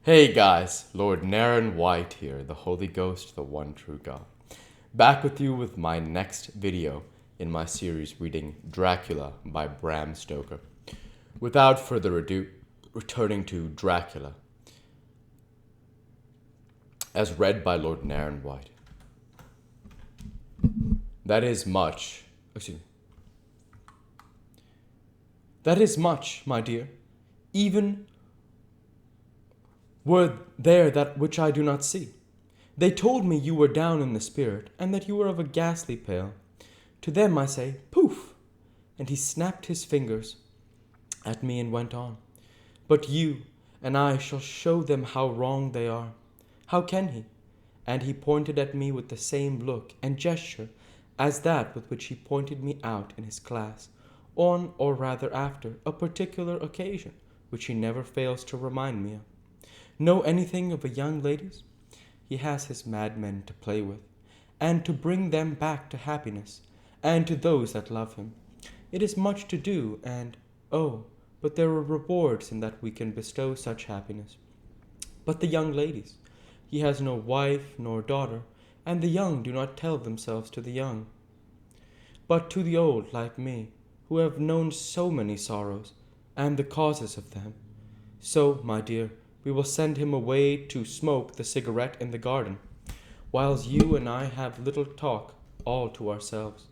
Hey guys, Lord Naren White here, the Holy Ghost, the one true God. Back with you with my next video in my series reading Dracula by Bram Stoker. Without further ado, returning to Dracula, as read by Lord Naren White. That is much, my dear, even were there that which I do not see. They told me you were down in the spirit, and that you were of a ghastly pale. To them I say, poof! And he snapped his fingers at me and went on. But you and I shall show them how wrong they are. How can he? And he pointed at me with the same look and gesture as that with which he pointed me out in his class, on, or rather after, a particular occasion, which he never fails to remind me of. Know anything of a young lady's? He has his madmen to play with, and to bring them back to happiness, and to those that love him. It is much to do, and, oh, but there are rewards in that we can bestow such happiness. But the young ladies, he has no wife nor daughter, and the young do not tell themselves to the young, but to the old like me, who have known so many sorrows, and the causes of them. So, my dear, we will send him away to smoke the cigarette in the garden, whiles you and I have little talk all to ourselves.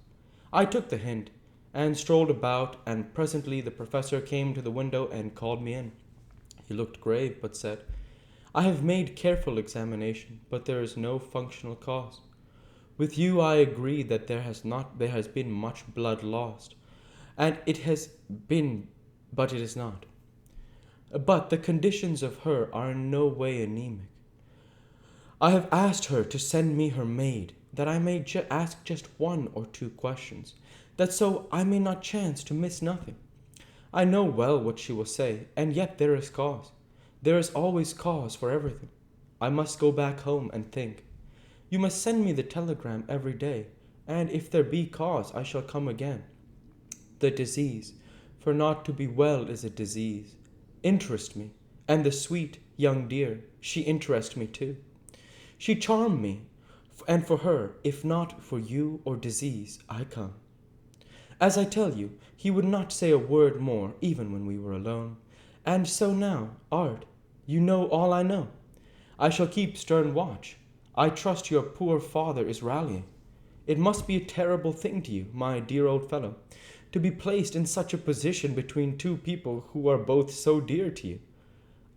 I took the hint, and strolled about, and presently the professor came to the window and called me in. He looked grave, but said, I have made careful examination, but there is no functional cause. With you I agree that there has been much blood lost, and it has been, but it is not. But the conditions of her are in no way anemic. I have asked her to send me her maid, that I may ask just one or two questions, that so I may not chance to miss nothing. I know well what she will say, and yet there is cause. There is always cause for everything. I must go back home and think. You must send me the telegram every day, and if there be cause, I shall come again. The disease, for not to be well is a disease, interest me, and the sweet young dear, she interest me too. She charm me, and for her, if not for you or disease, I come. As I tell you, he would not say a word more, even when we were alone. And so now, Art, you know all I know. I shall keep stern watch. I trust your poor father is rallying. It must be a terrible thing to you, my dear old fellow, to be placed in such a position between two people who are both so dear to you.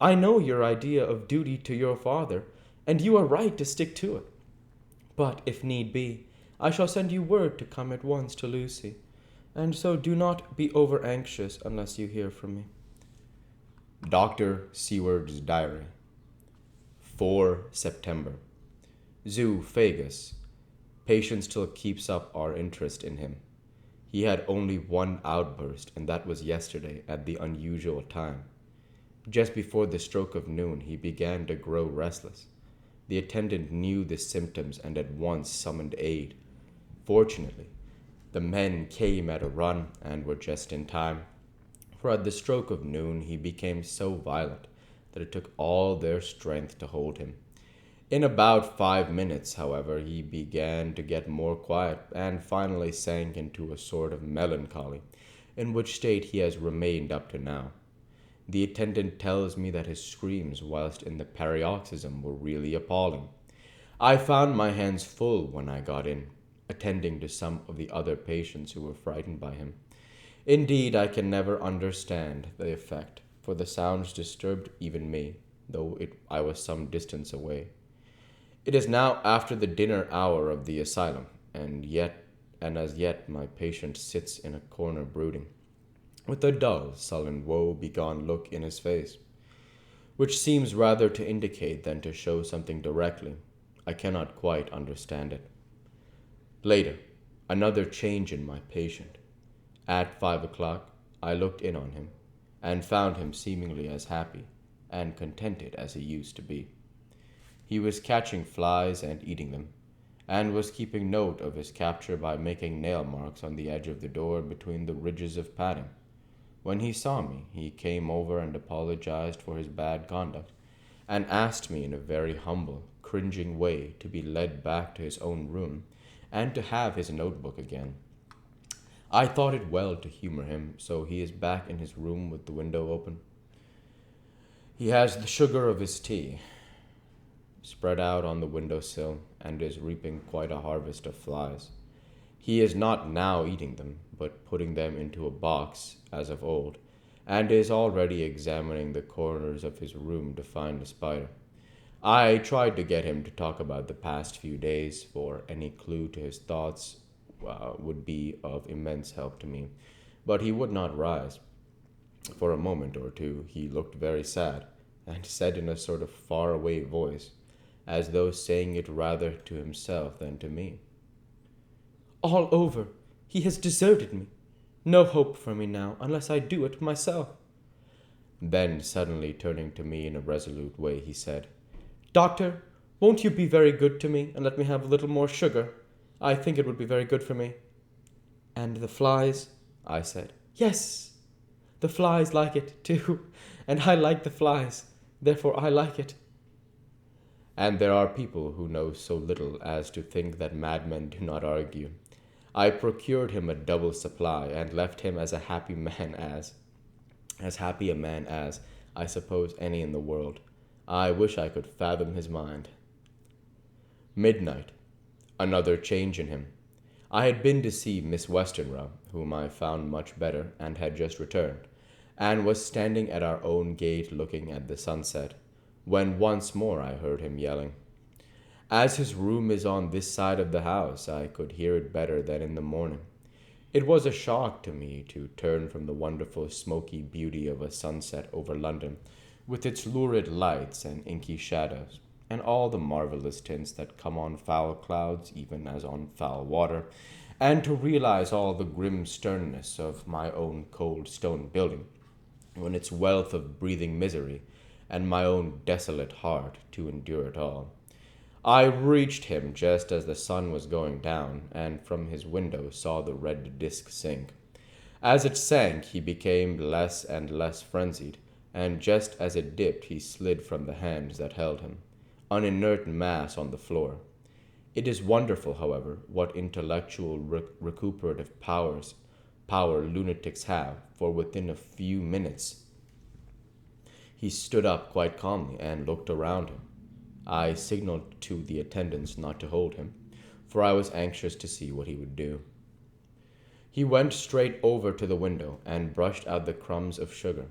I know your idea of duty to your father, and you are right to stick to it. But if need be, I shall send you word to come at once to Lucy, and so do not be over anxious unless you hear from me. Dr. Seward's Diary, 4 September. Zoophagous. Patient still keeps up our interest in him. He had only one outburst, and that was yesterday at the unusual time. Just before the stroke of noon, he began to grow restless. The attendant knew the symptoms and at once summoned aid. Fortunately, the men came at a run and were just in time, for at the stroke of noon he became so violent that it took all their strength to hold him. In about 5 minutes, however, he began to get more quiet, and finally sank into a sort of melancholy, in which state he has remained up to now. The attendant tells me that his screams whilst in the paroxysm were really appalling. I found my hands full when I got in, attending to some of the other patients who were frightened by him. Indeed, I can never understand the effect, for the sounds disturbed even me, though I was some distance away. It is now after the dinner hour of the asylum, and as yet my patient sits in a corner brooding, with a dull, sullen, woe-begone look in his face, which seems rather to indicate than to show something directly. I cannot quite understand it. Later, another change in my patient. At 5 o'clock, I looked in on him, and found him seemingly as happy and contented as he used to be. He was catching flies and eating them, and was keeping note of his capture by making nail marks on the edge of the door between the ridges of padding. When he saw me, he came over and apologized for his bad conduct, and asked me in a very humble, cringing way to be led back to his own room and to have his notebook again. I thought it well to humor him, so he is back in his room with the window open. He has the sugar of his tea spread out on the window sill and is reaping quite a harvest of flies. He is not now eating them, but putting them into a box, as of old, and is already examining the corners of his room to find a spider. I tried to get him to talk about the past few days, for any clue to his thoughts would be of immense help to me, but he would not rise. For a moment or two he looked very sad, and said in a sort of far-away voice, as though saying it rather to himself than to me, "All over. He has deserted me. No hope for me now, unless I do it myself." Then, suddenly turning to me in a resolute way, he said, "Doctor, won't you be very good to me and let me have a little more sugar? I think it would be very good for me." "And the flies?" I said. "Yes, the flies like it, too, and I like the flies. Therefore I like it." And there are people who know so little as to think that madmen do not argue. I procured him a double supply, and left him as happy a man as, I suppose, any in the world. I wish I could fathom his mind. Midnight. Another change in him. I had been to see Miss Westenra, whom I found much better, and had just returned, and was standing at our own gate looking at the sunset, when once more I heard him yelling. As his room is on this side of the house, I could hear it better than in the morning. It was a shock to me to turn from the wonderful smoky beauty of a sunset over London, with its lurid lights and inky shadows, and all the marvelous tints that come on foul clouds even as on foul water, and to realize all the grim sternness of my own cold stone building, when its wealth of breathing misery, and my own desolate heart to endure it all. I reached him just as the sun was going down, and from his window saw the red disk sink. As it sank, he became less and less frenzied, and just as it dipped, he slid from the hands that held him, an inert mass on the floor. It is wonderful, however, what intellectual recuperative power lunatics have, for within a few minutes he stood up quite calmly and looked around him. I signaled to the attendants not to hold him, for I was anxious to see what he would do. He went straight over to the window and brushed out the crumbs of sugar.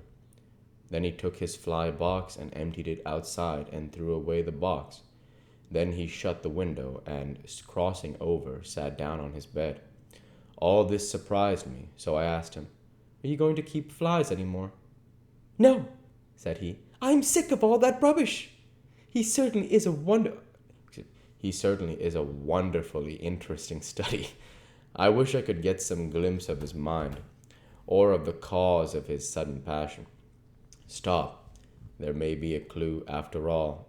Then he took his fly box and emptied it outside and threw away the box. Then he shut the window and, crossing over, sat down on his bed. All this surprised me, so I asked him, "Are you going to keep flies any more?" "No," said he. "I'm sick of all that rubbish. He certainly is a wonderfully interesting study. I wish I could get some glimpse of his mind, or of the cause of his sudden passion. Stop. There may be a clue after all.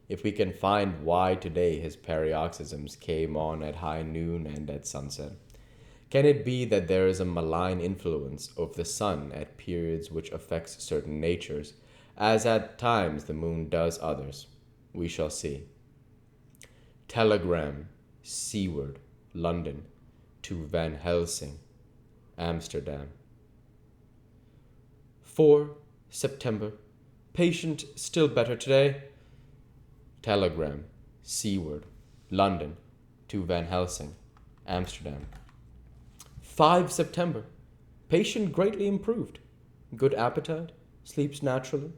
If we can find why today his paroxysms came on at high noon and at sunset. Can it be that there is a malign influence of the sun at periods which affects certain natures, as at times the moon does others? We shall see. Telegram, Seaward, London, to Van Helsing, Amsterdam. 4 September. Patient still better today. Telegram, Seaward, London, to Van Helsing, Amsterdam. 5 September. Patient greatly improved. Good appetite, sleeps naturally,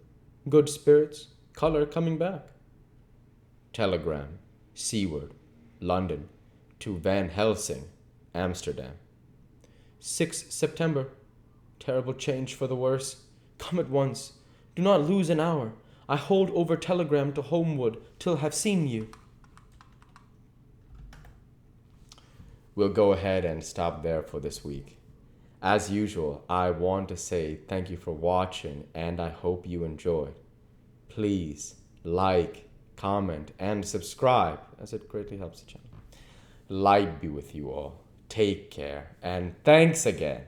good spirits, color coming back. Telegram, Seaward, London, to Van Helsing, Amsterdam. 6 September. Terrible change for the worse. Come at once. Do not lose an hour. I hold over telegram to Homewood till have seen you. We'll go ahead and stop there for this week. As usual, I want to say thank you for watching, and I hope you enjoyed. Please like, comment, and subscribe, as it greatly helps the channel. Light be with you all. Take care, and thanks again.